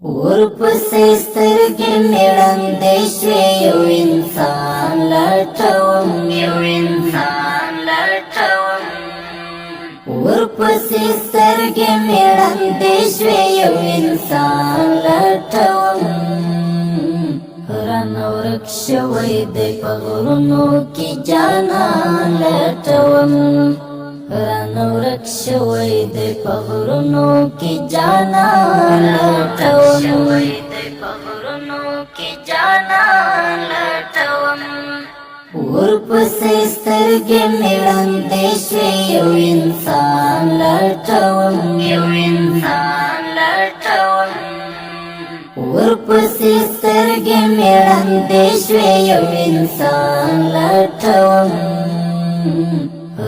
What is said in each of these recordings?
ورپسې سترګې مې ړندې شوې یو انسان لټوم ورپسې سترګې مې ړندې شوې یو انسان لټوم رانه ورک شوی دی په غرونو کې جانان لټوم رانه ورک شوی دی په غرونو کې جانان لټوم ورپسې سترګې مې ړندې شوې یو انسان لټوم ورپسې سترګې مې ړندې شوې یو انسان لټوم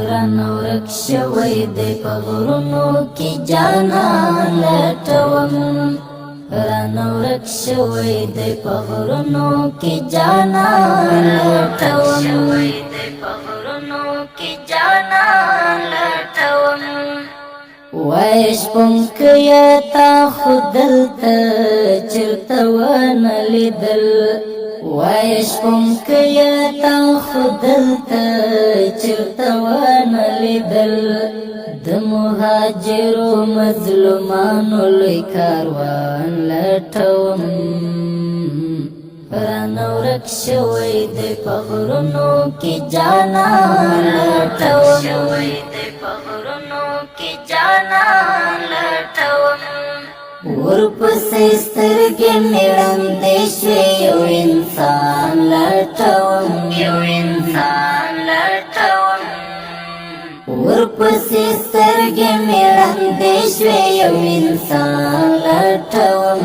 رانه ورک شوی دی په غرونو کې جانان لټوم رانه ورک شوی دی په غرونو کې جانان لټوم وای شپون کیا تا خودلته چرته ونه لیدل وای شپون کیا تا خودلته چرته ونه لیدل د مهاجرو مظلومانو لوی کاروان لټوم رانه ورک شوی دی په غرونو کې جانان لټوم ورپسې سترګې مې ړندې شوې یو انسان لټوم ورپسې سترګې مې ړندې شوې یو انسان لټوم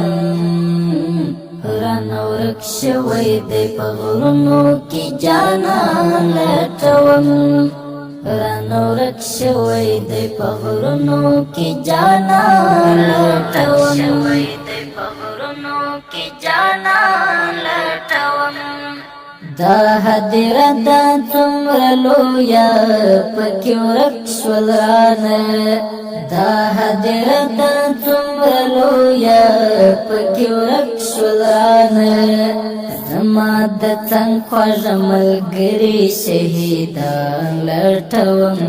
رانه ورک شوی دی په غرونو کې جانان لټوم رانه ورک شوی دی په غرونو کې جانان لټوم دا هدیره دا څومره لویه پکې ورک شول رانه دا هدیره دا څومره لویه پکې ورک شول رانه زما د څنګ خوږه ملګري شهیدان لټوم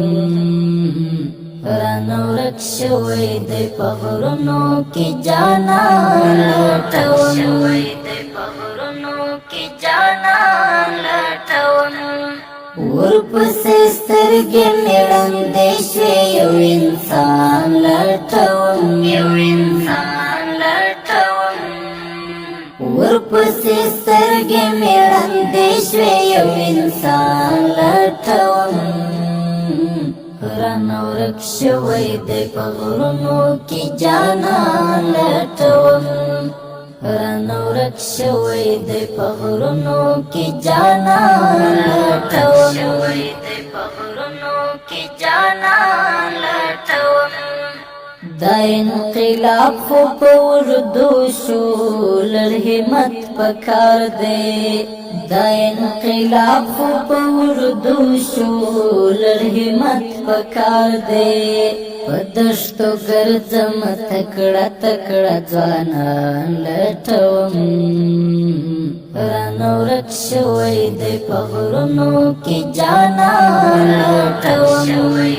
رانه ورک شوی دی په غرونو کې جانان لټوم ورپسې سترګې مې ړندې شوې یو انسان لټوم ورپسې سترګې مې ړندې شوې یو انسان لټوم رانه ورک شوی دی په غرونو کې جانان لټوم رانه ورک شوی دی په غرونو کې جانان لټوم دا انقلاب خو په اردو شو لږ همت پکار دی دا انقلاب خو په اردو شو لږ همت پکار دی په دشتو ګرځم تکړه ځوانان لټوم رانه ورک شوی دی په غرونو کې جانان لټوم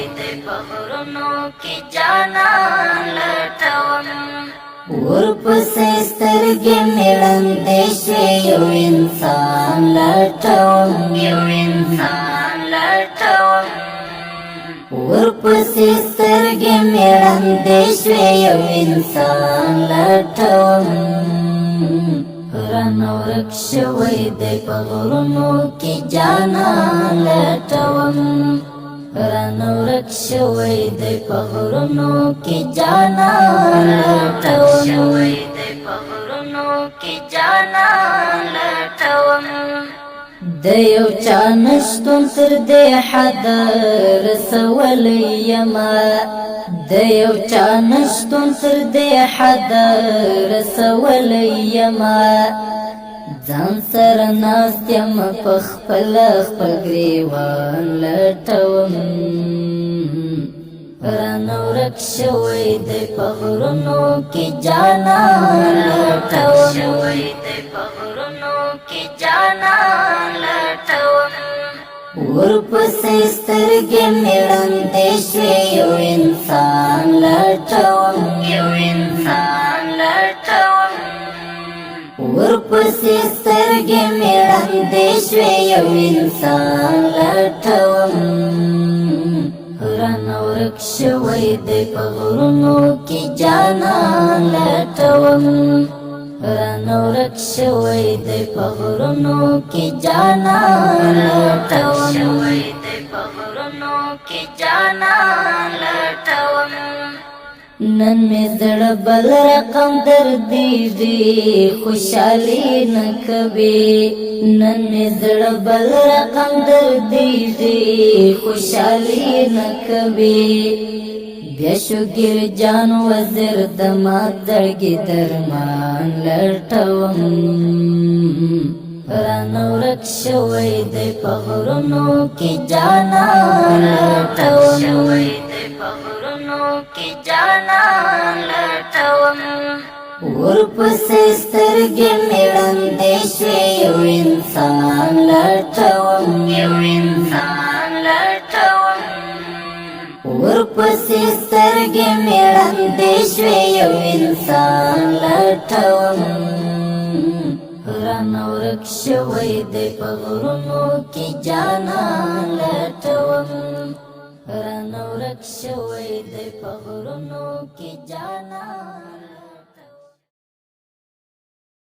ورپسې سترګې مې ړندې شوې یو انسان لټوم ورپسې سترګې مې ړندې شوې یو انسان لټوم رانه ورک شوی دی په غرونو کې جانان لټوم رانه ورک شوی دی په غرونو کې جانان لټوم د یو چا نشتون تر دې حد رسولی یما د یو چا نشتون تر دې حد رسولی یما ځان سره ناست یم په خپل ګریوان لټوم رانه ورک شوی دی په غرونو کې جانان کې جانا لټوم ورپسې سترګې مې ړندې شوې یو انسان لټوم ورپسې سترګې مې ړندې شوې یو انسان لټوم رانه ورک شوی دی په غرونو کې جانان لټوم رانه ورک شوی دی په غرونو کې جانان لټوم نن می زړه بل رقم دردیږي خوشحالي نه کوي نن می زړه بل رقم دردیږي خوشحالي نه کوي بیا شوګر جان وزیر د ما زړګي درمان لټوم رانه ورک شوی دی په غرونو کې جانان لټوم ورپسې سترګې مې ړندې شوې یو انسان لټوم ورپسې سترګې مې ړندې شوې یو انسان لټوم رانه ورک شوی دی په غرونو کې جانان لټوم رانه ورک شوی دی په غرونو کې جانان